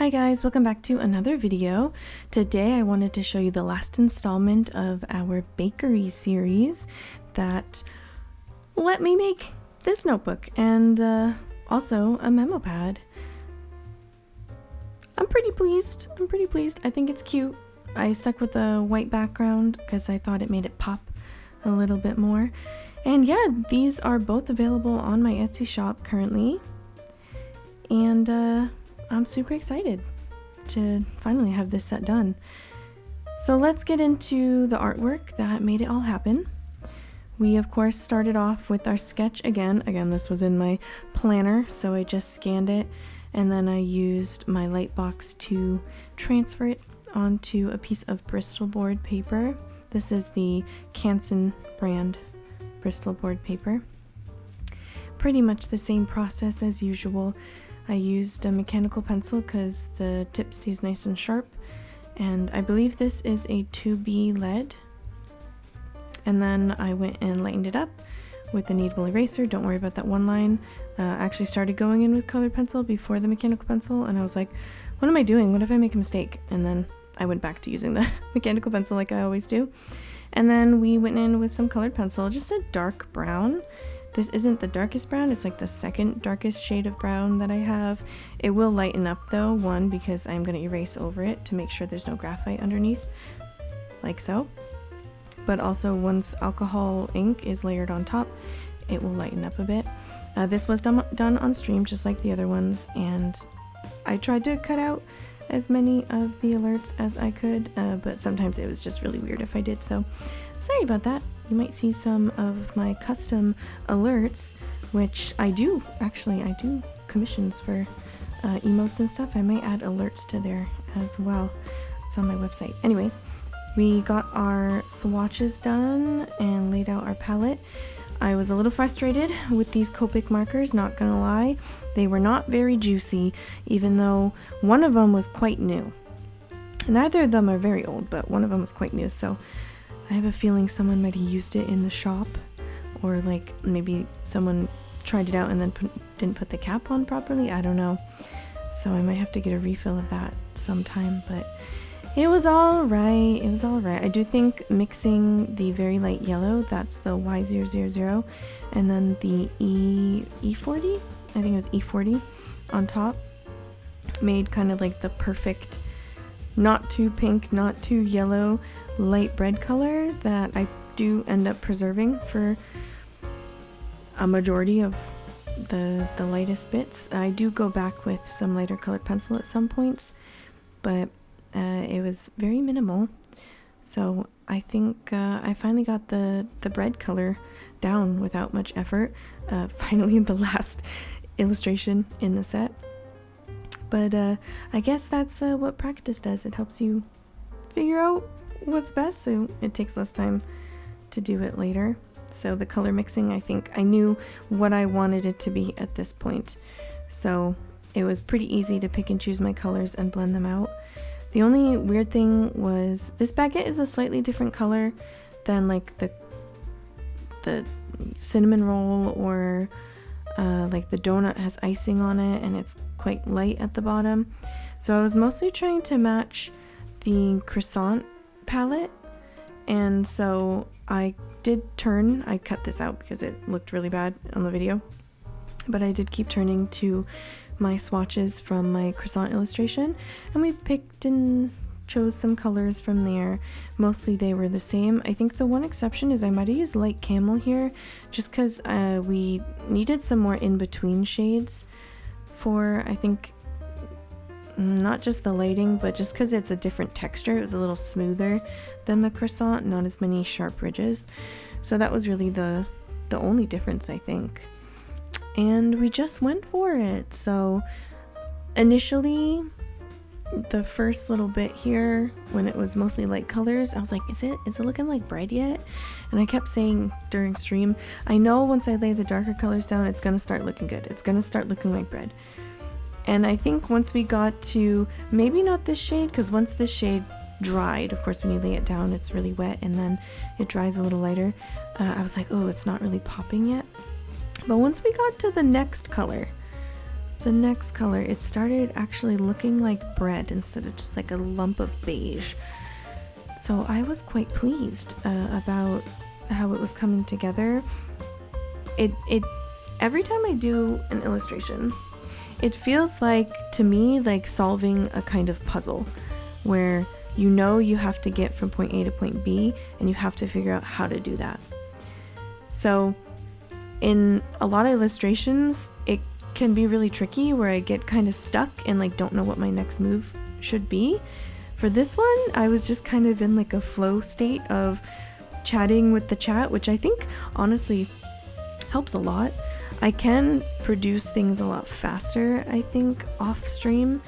Hi guys, welcome back to another video. Today I wanted to show you the last installment of our bakery series that let me make this notebook and also a memo pad. I'm pretty pleased. I think it's cute. I stuck with a white background because I thought it made it pop a little bit more. And yeah, these are both available on my Etsy shop currently. And I'm super excited to finally have this set done. So let's get into the artwork that made it all happen. We of course started off with our sketch again. This was in my planner, so I just scanned it and then I used my Lightbox to transfer it onto a piece of Bristol board paper. This is the Canson brand Bristol board paper. Pretty much the same process as usual. I used a mechanical pencil because the tip stays nice and sharp, and I believe this is a 2B lead. And then I went and lightened it up with a kneadable eraser. Don't worry about that one line. I actually started going in with colored pencil before the mechanical pencil, and I was like, what am I doing? What if I make a mistake? And then I went back to using the mechanical pencil like I always do. And then we went in with some colored pencil, just a dark brown. This isn't the darkest brown, it's like the second darkest shade of brown that I have. It will lighten up though, one, because I'm going to erase over it to make sure there's no graphite underneath, like so. But also once alcohol ink is layered on top, it will lighten up a bit. This was done on stream just like the other ones, and I tried to cut out as many of the alerts as I could, but sometimes it was just really weird if I did, so sorry about that. You might see some of my custom alerts, which I do commissions for emotes and stuff. I might add alerts to there as well. It's on my website. Anyways, we got our swatches done and laid out our palette. I was a little frustrated with these Copic markers, not gonna lie. They were not very juicy, even though one of them was quite new. Neither of them are very old, but one of them was quite new, so I have a feeling someone might have used it in the shop, or like maybe someone tried it out and then didn't put the cap on properly. I don't know. So I might have to get a refill of that sometime, but it was all right. I do think mixing the very light yellow, that's the Y000, and then the E40, I think it was E40 on top, made kind of like the perfect, not too pink, not too yellow, light bread color that I do end up preserving for a majority of the lightest bits. I do go back with some lighter colored pencil at some points, but it was very minimal. So I think I finally got the bread color down without much effort. Finally the last illustration in the set. But I guess that's what practice does. It helps you figure out what's best, so it takes less time to do it later. So the color mixing, I think I knew what I wanted it to be at this point. So it was pretty easy to pick and choose my colors and blend them out. The only weird thing was this baguette is a slightly different color than like the cinnamon roll, or like the donut has icing on it and it's quite light at the bottom. So I was mostly trying to match the croissant palette, and so I cut this out because it looked really bad on the video, but I did keep turning to my swatches from my croissant illustration, and we picked and chose some colors from there. Mostly they were the same. I think the one exception is I might have used light camel here just because we needed some more in-between shades for, I think, not just the lighting, but just because it's a different texture. It was a little smoother than the croissant, not as many sharp ridges. So that was really the only difference, I think. And we just went for it. So initially, the first little bit here, when it was mostly light colors, I was like, is it looking like bread yet? And I kept saying during stream, I know once I lay the darker colors down, it's gonna start looking good. It's gonna start looking like bread. And I think once we got to, maybe not this shade, because once this shade dried, of course when you lay it down it's really wet and then it dries a little lighter, I was like, oh, it's not really popping yet. But once we got to the next color, the next color, it started actually looking like bread instead of just like a lump of beige. So I was quite pleased about how it was coming together. It every time I do an illustration, it feels like, to me, like solving a kind of puzzle where you know you have to get from point A to point B and you have to figure out how to do that. So in a lot of illustrations, it can be really tricky where I get kind of stuck and like don't know what my next move should be. For this one, I was just kind of in like a flow state of chatting with the chat, which I think honestly helps a lot. I can produce things a lot faster, I think, off stream,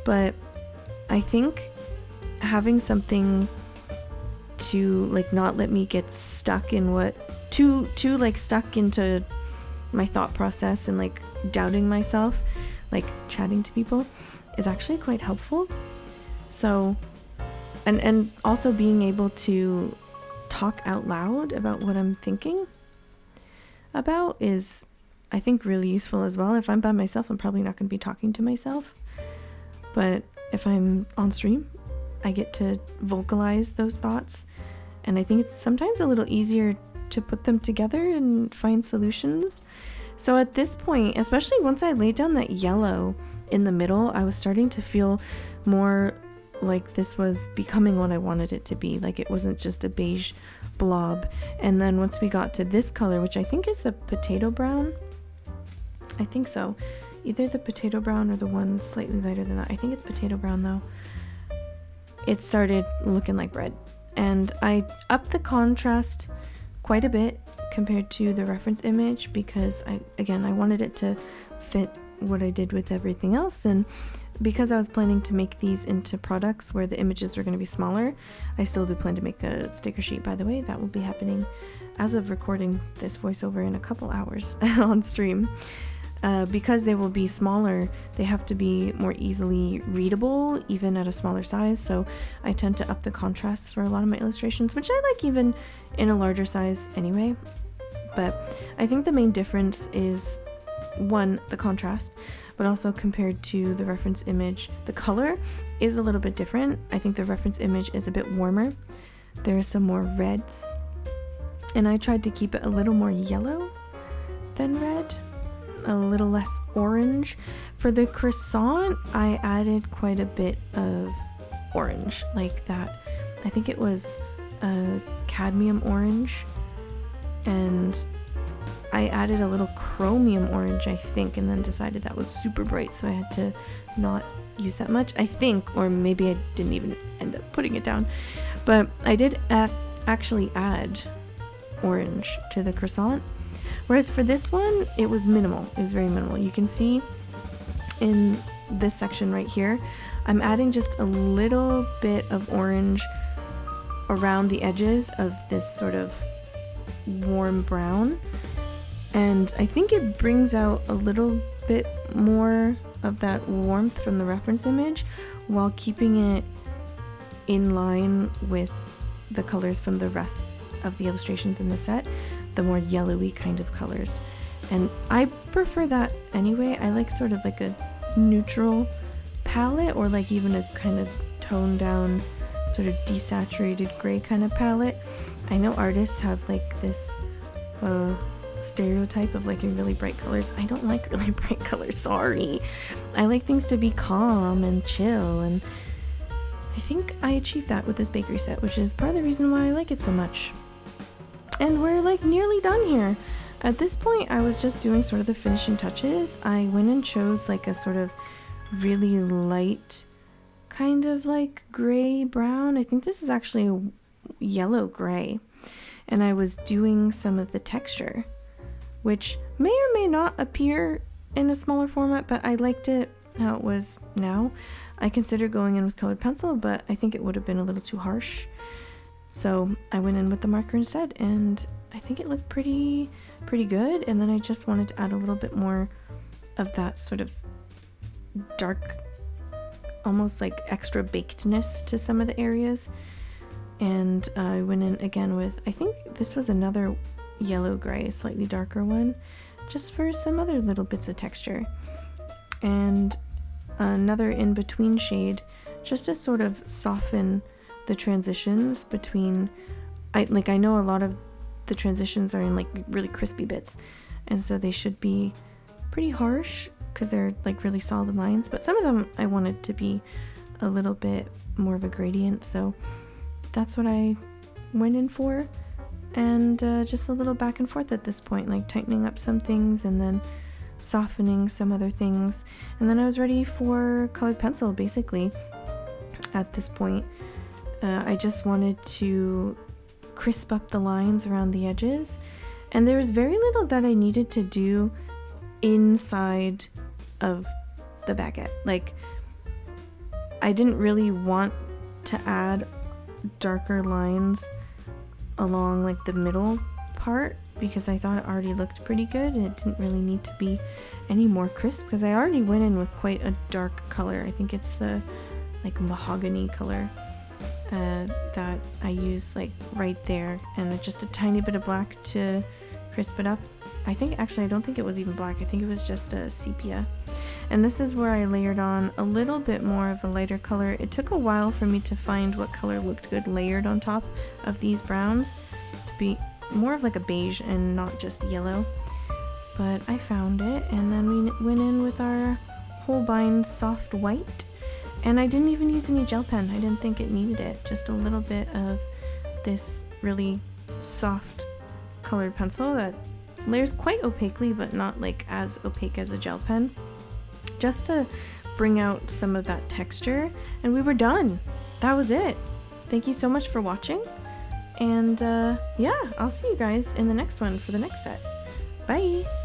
but I think having something to like not let me get stuck in what too like stuck into my thought process and like doubting myself, like chatting to people, is actually quite helpful. So and also being able to talk out loud about what I'm thinking about is, I think, really useful as well. If I'm by myself, I'm probably not going to be talking to myself, but if I'm on stream, I get to vocalize those thoughts, and I think it's sometimes a little easier to put them together and find solutions. So at this point, especially once I laid down that yellow in the middle, I was starting to feel more like this was becoming what I wanted it to be, like it wasn't just a beige blob. And then once we got to this color, which I think is the potato brown, I think so, either the potato brown or the one slightly lighter than that, I think it's potato brown though, it started looking like bread. And I upped the contrast quite a bit compared to the reference image because I wanted it to fit what I did with everything else, and because I was planning to make these into products where the images were going to be smaller. I still do plan to make a sticker sheet, by the way. That will be happening as of recording this voiceover in a couple hours on stream. Because they will be smaller, they have to be more easily readable even at a smaller size, so I tend to up the contrast for a lot of my illustrations, which I like even in a larger size anyway. But I think the main difference is, one, the contrast, but also compared to the reference image, the color is a little bit different. I think the reference image is a bit warmer. There are some more reds, and I tried to keep it a little more yellow than red, a little less orange. For the croissant, I added quite a bit of orange, like that. I think it was a cadmium orange, and I added a little chromium orange, I think, and then decided that was super bright, so I had to not use that much, I think, or maybe I didn't even end up putting it down. But I did actually add orange to the croissant, whereas for this one, it was minimal. It was very minimal. You can see in this section right here, I'm adding just a little bit of orange around the edges of this sort of warm brown, and I think it brings out a little bit more of that warmth from the reference image while keeping it in line with the colors from the rest of the illustrations in the set, the more yellowy kind of colors. And I prefer that anyway. I like sort of like a neutral palette, or like even a kind of toned down sort of desaturated gray kind of palette. I know artists have like this stereotype of liking really bright colors. I don't like really bright colors, sorry. I like things to be calm and chill, and I think I achieved that with this bakery set, which is part of the reason why I like it so much. And we're like nearly done here. At this point, I was just doing sort of the finishing touches. I went and chose like a sort of really light kind of like gray brown. I think this is actually a yellow gray. And I was doing some of the texture, which may or may not appear in a smaller format, but I liked it how it was now. I considered going in with colored pencil, but I think it would have been a little too harsh. So I went in with the marker instead, and I think it looked pretty good. And then I just wanted to add a little bit more of that sort of dark, almost like extra bakedness to some of the areas. And I went in again with, I think this was another yellow gray, a slightly darker one, just for some other little bits of texture. and another in-between shade just to sort of soften the transitions between, I know a lot of the transitions are in like really crispy bits, and so they should be pretty harsh because they're like really solid lines, but some of them I wanted to be a little bit more of a gradient, so that's what I went in for. And just a little back and forth at this point, like tightening up some things and then softening some other things, and then I was ready for colored pencil basically at this point. I just wanted to crisp up the lines around the edges, and there was very little that I needed to do inside of the baguette. Like, I didn't really want to add darker lines along like the middle part because I thought it already looked pretty good and it didn't really need to be any more crisp because I already went in with quite a dark color. I think it's the like mahogany color that I use like right there, and just a tiny bit of black to crisp it up. I don't think it was even black. I think it was just a sepia. And this is where I layered on a little bit more of a lighter color. It took a while for me to find what color looked good layered on top of these browns to be more of like a beige and not just yellow. But I found it, and then we went in with our Holbein soft white. And I didn't even use any gel pen. I didn't think it needed it. Just a little bit of this really soft colored pencil that layers quite opaquely, but not like as opaque as a gel pen, just to bring out some of that texture. And we were done. That was it. Thank you so much for watching, and yeah, I'll see you guys in the next one for the next set. Bye!